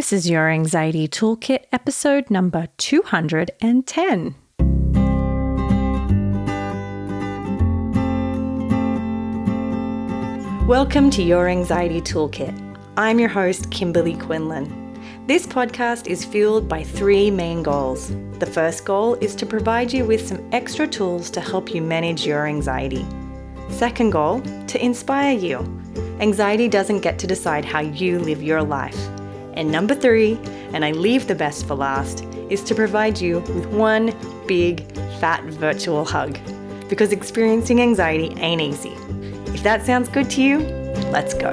This is your Anxiety Toolkit, episode number 210. Welcome to Your Anxiety Toolkit. I'm your host, Kimberly Quinlan. This podcast is fueled by three main goals. The first goal is to provide you with some extra tools to help you manage your anxiety. Second goal, to inspire you. Anxiety doesn't get to decide how you live your life. And number three, and I leave the best for last, is to provide you with one big, fat virtual hug. Because experiencing anxiety ain't easy. If that sounds good to you, let's go.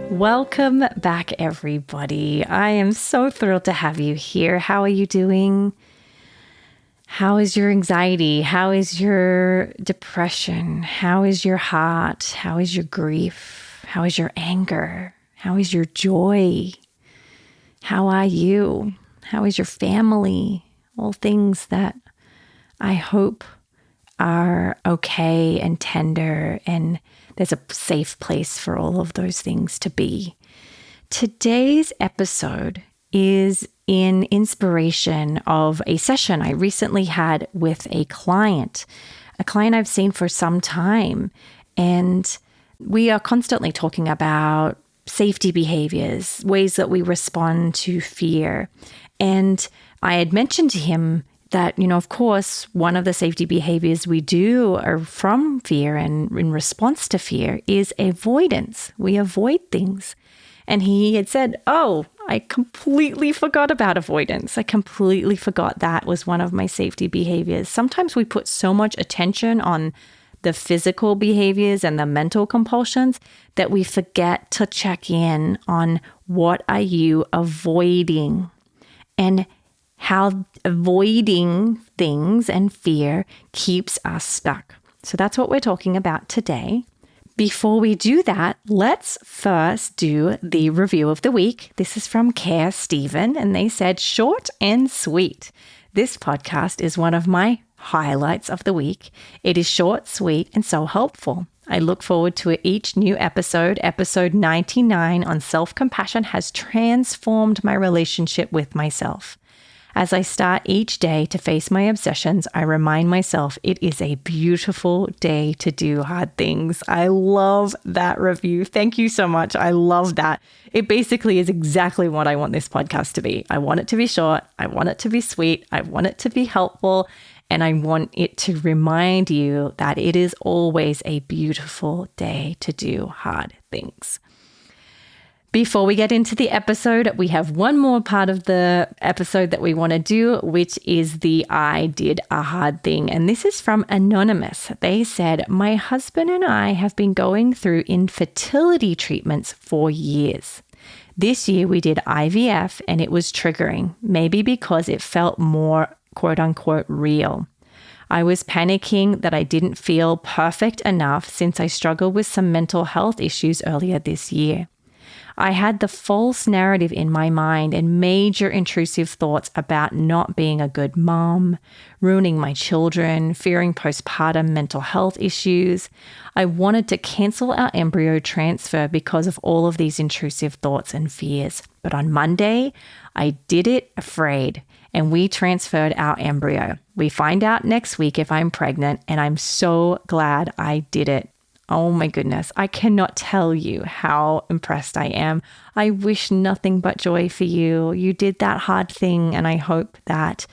Welcome back, everybody. I am so thrilled to have you here. How are you doing? How is your anxiety? How is your depression? How is your heart? How is your grief? How is your anger? How is your joy? How are you? How is your family? All things that I hope are okay and tender, and there's a safe place for all of those things to be. Today's episode is in inspiration of a session I recently had with a client I've seen for some time. And we are constantly talking about safety behaviors, ways that we respond to fear. And I had mentioned to him that, of course, one of the safety behaviors we do are from fear and in response to fear is avoidance. We avoid things. And he had said, oh, I completely forgot about avoidance. I completely forgot that was one of my safety behaviors. Sometimes we put so much attention on the physical behaviors and the mental compulsions that we forget to check in on what are you avoiding and how avoiding things and fear keeps us stuck. So that's what we're talking about today. Before we do that, let's first do the review of the week. This is from Care Stephen, and they said, short and sweet. This podcast is one of my highlights of the week. It is short, sweet, and so helpful. I look forward to each new episode. Episode 99 on self-compassion has transformed my relationship with myself. As I start each day to face my obsessions, I remind myself it is a beautiful day to do hard things. I love that review. Thank you so much. I love that. It basically is exactly what I want this podcast to be. I want it to be short. I want it to be sweet. I want it to be helpful. And I want it to remind you that it is always a beautiful day to do hard things. Before we get into the episode, we have one more part of the episode that we want to do, which is the I did a hard thing. And this is from Anonymous. They said, my husband and I have been going through infertility treatments for years. This year we did IVF and it was triggering, maybe because it felt more quote unquote real. I was panicking that I didn't feel perfect enough since I struggled with some mental health issues earlier this year. I had the false narrative in my mind and major intrusive thoughts about not being a good mom, ruining my children, fearing postpartum mental health issues. I wanted to cancel our embryo transfer because of all of these intrusive thoughts and fears. But on Monday, I did it afraid, and we transferred our embryo. We find out next week if I'm pregnant, and I'm so glad I did it. Oh my goodness, I cannot tell you how impressed I am. I wish nothing but joy for you. You did that hard thing, and I hope that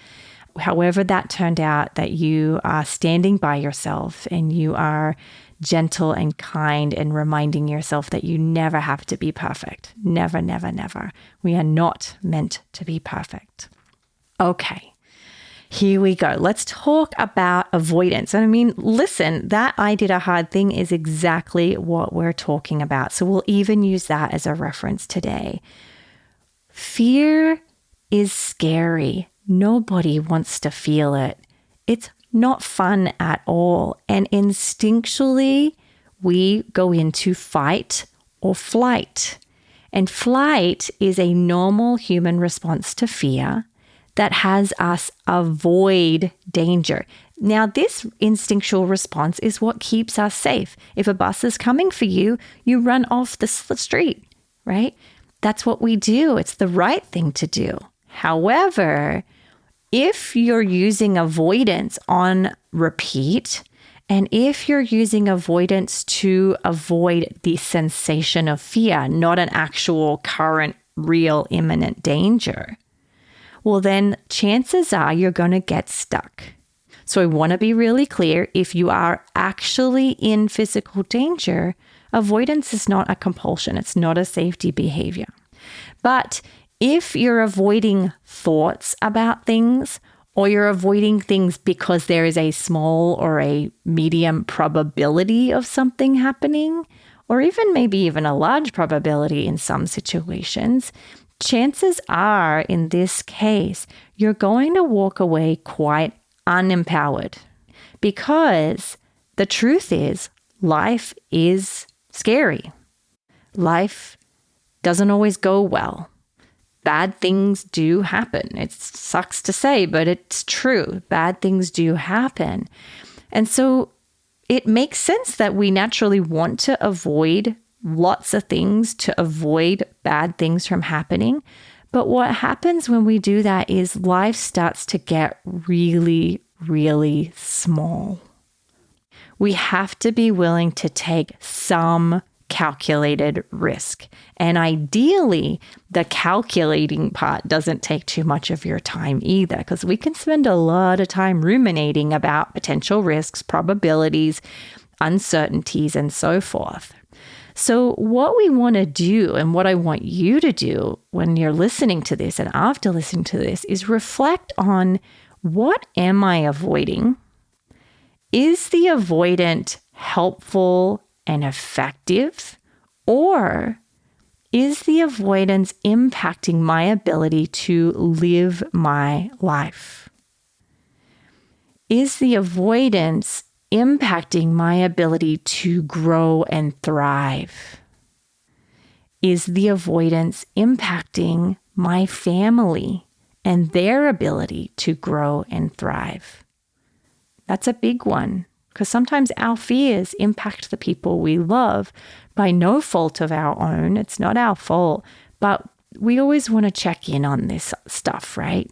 however that turned out, that you are standing by yourself and you are gentle and kind and reminding yourself that you never have to be perfect. Never, never, never. We are not meant to be perfect. Okay. Here we go. Let's talk about avoidance. And I mean, listen, that I did a hard thing is exactly what we're talking about. So we'll even use that as a reference today. Fear is scary. Nobody wants to feel it. It's not fun at all. And instinctually, we go into fight or flight. And flight is a normal human response to fear that has us avoid danger. Now, this instinctual response is what keeps us safe. If a bus is coming for you, you run off the street, right? That's what we do. It's the right thing to do. However, if you're using avoidance on repeat, and if you're using avoidance to avoid the sensation of fear, not an actual current, real, imminent danger, well, then chances are you're going to get stuck. So I want to be really clear. If you are actually in physical danger, avoidance is not a compulsion. It's not a safety behavior. But if you're avoiding thoughts about things, or you're avoiding things because there is a small or a medium probability of something happening, or maybe even a large probability in some situations, chances are in this case, you're going to walk away quite unempowered, because the truth is life is scary. Life doesn't always go well. Bad things do happen. It sucks to say, but it's true. Bad things do happen. And so it makes sense that we naturally want to avoid lots of things, to avoid bad things from happening. But what happens when we do that is life starts to get really, really small. We have to be willing to take some calculated risk. And ideally, the calculating part doesn't take too much of your time either, because we can spend a lot of time ruminating about potential risks, probabilities, uncertainties, and so forth. So what we want to do, and what I want you to do when you're listening to this and after listening to this, is reflect on, what am I avoiding? Is the avoidant helpful and effective? Or is the avoidance impacting my ability to live my life? Is the avoidance impacting my ability to grow and thrive? Is the avoidance impacting my family and their ability to grow and thrive? That's a big one, because sometimes our fears impact the people we love by no fault of our own. It's not our fault, but we always want to check in on this stuff, right?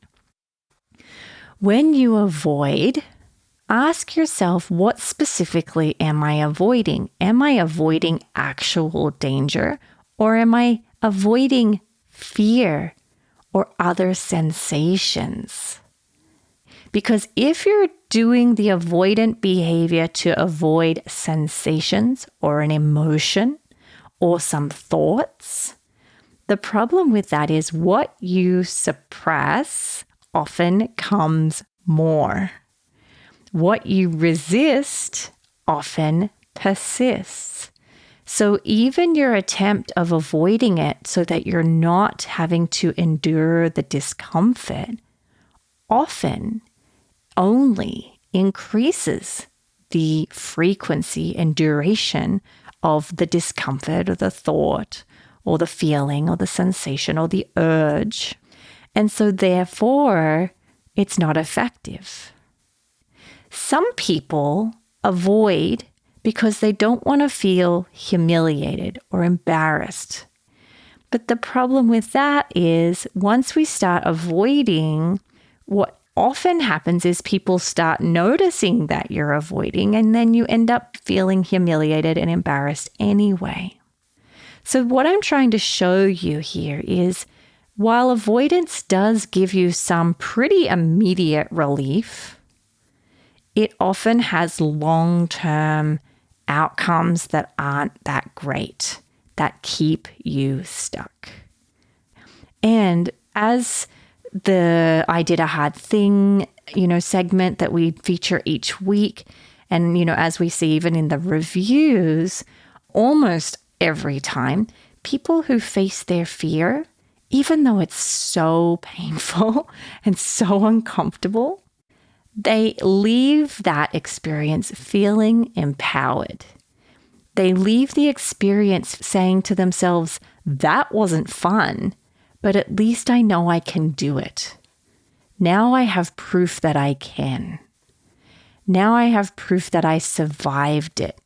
When you avoid, ask yourself, what specifically am I avoiding? Am I avoiding actual danger, or am I avoiding fear or other sensations? Because if you're doing the avoidant behavior to avoid sensations or an emotion or some thoughts, the problem with that is what you suppress often comes more. What you resist often persists. So even your attempt of avoiding it so that you're not having to endure the discomfort often only increases the frequency and duration of the discomfort or the thought or the feeling or the sensation or the urge. And so therefore, it's not effective. Some people avoid because they don't want to feel humiliated or embarrassed. But the problem with that is, once we start avoiding, what often happens is people start noticing that you're avoiding, and then you end up feeling humiliated and embarrassed anyway. So what I'm trying to show you here is, while avoidance does give you some pretty immediate relief, it often has long-term outcomes that aren't that great, that keep you stuck. And as the I Did a Hard Thing, segment that we feature each week, and, as we see even in the reviews, almost every time, people who face their fear, even though it's so painful and so uncomfortable, they leave that experience feeling empowered. They leave the experience saying to themselves, that wasn't fun, but at least I know I can do it. Now I have proof that I can. Now I have proof that I survived it.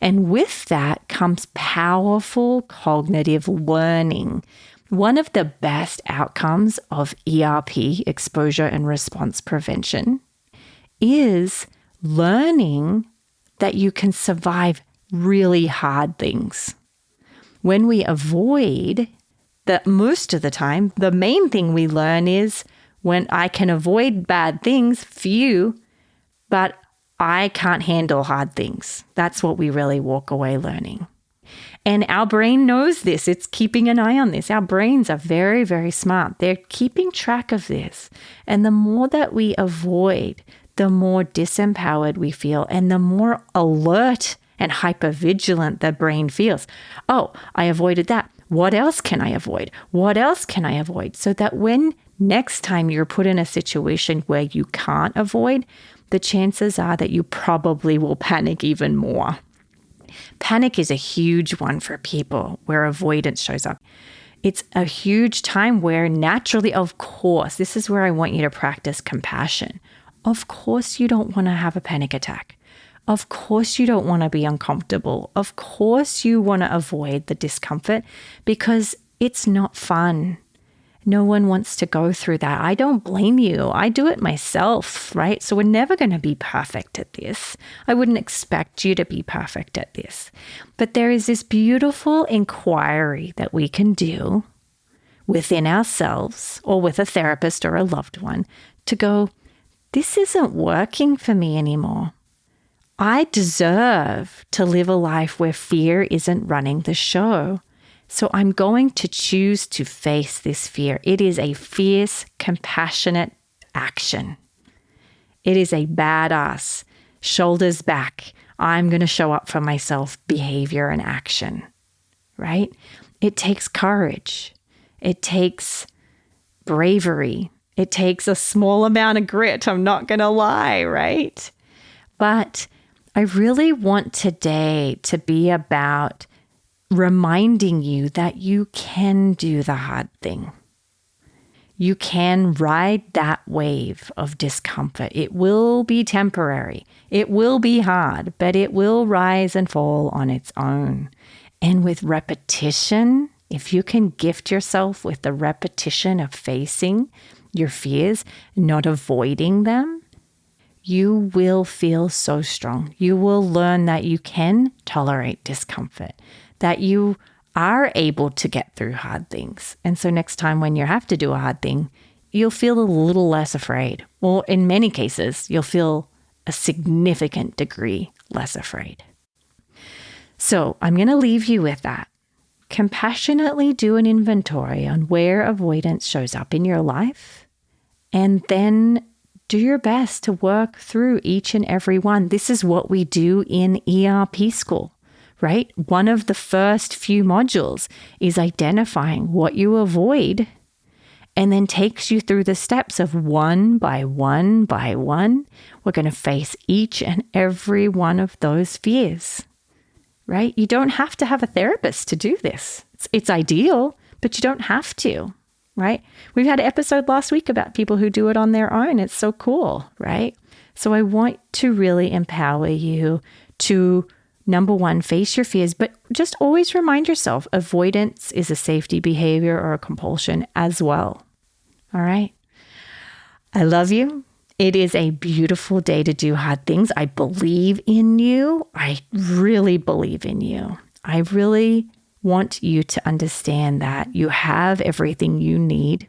And with that comes powerful cognitive learning. One of the best outcomes of ERP, exposure and response prevention, is learning that you can survive really hard things. When we avoid, that most of the time, the main thing we learn is when I can avoid bad things, few, but I can't handle hard things. That's what we really walk away learning. And our brain knows this. It's keeping an eye on this. Our brains are very, very smart. They're keeping track of this. And the more that we avoid, the more disempowered we feel and the more alert and hypervigilant the brain feels. Oh, I avoided that. What else can I avoid? What else can I avoid? So that when next time you're put in a situation where you can't avoid, the chances are that you probably will panic even more. Panic is a huge one for people where avoidance shows up. It's a huge time where naturally, of course, this is where I want you to practice compassion. Of course, you don't want to have a panic attack. Of course, you don't want to be uncomfortable. Of course, you want to avoid the discomfort because it's not fun. No one wants to go through that. I don't blame you. I do it myself, right? So we're never going to be perfect at this. I wouldn't expect you to be perfect at this. But there is this beautiful inquiry that we can do within ourselves or with a therapist or a loved one to go, this isn't working for me anymore. I deserve to live a life where fear isn't running the show. So I'm going to choose to face this fear. It is a fierce, compassionate action. It is a badass, shoulders back, I'm going to show up for myself behavior and action, right? It takes courage. It takes bravery. It takes a small amount of grit, I'm not going to lie, right? But I really want today to be about reminding you that you can do the hard thing. You can ride that wave of discomfort. It will be temporary. It will be hard, but it will rise and fall on its own. And with repetition, if you can gift yourself with the repetition of facing your fears, not avoiding them, you will feel so strong. You will learn that you can tolerate discomfort, that you are able to get through hard things. And so next time when you have to do a hard thing, you'll feel a little less afraid. Or in many cases, you'll feel a significant degree less afraid. So I'm going to leave you with that. Compassionately do an inventory on where avoidance shows up in your life, and then do your best to work through each and every one. This is what we do in ERP school, right? One of the first few modules is identifying what you avoid and then takes you through the steps of one by one by one. We're going to face each and every one of those fears, right? You don't have to have a therapist to do this. It's ideal, but you don't have to, right? We've had an episode last week about people who do it on their own. It's so cool, right? So I want to really empower you to, number one, face your fears, but just always remind yourself avoidance is a safety behavior or a compulsion as well. All right? I love you. It is a beautiful day to do hard things. I believe in you. I really believe in you. I really want you to understand that you have everything you need.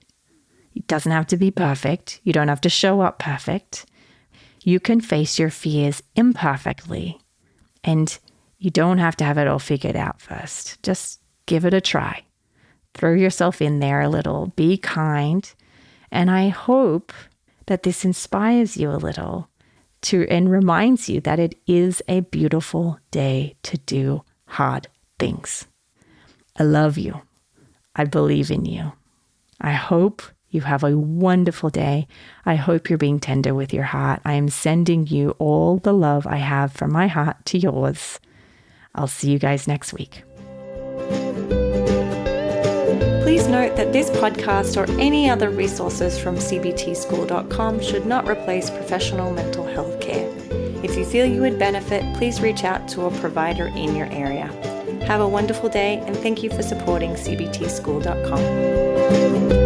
It doesn't have to be perfect. You don't have to show up perfect. You can face your fears imperfectly, and you don't have to have it all figured out first. Just give it a try. Throw yourself in there a little. Be kind. And I hope that this inspires you a little and reminds you that it is a beautiful day to do hard things. I love you. I believe in you. I hope you have a wonderful day. I hope you're being tender with your heart. I am sending you all the love I have from my heart to yours. I'll see you guys next week. Please note that this podcast or any other resources from cbtschool.com should not replace professional mental health care. If you feel you would benefit, please reach out to a provider in your area. Have a wonderful day, and thank you for supporting cbtschool.com.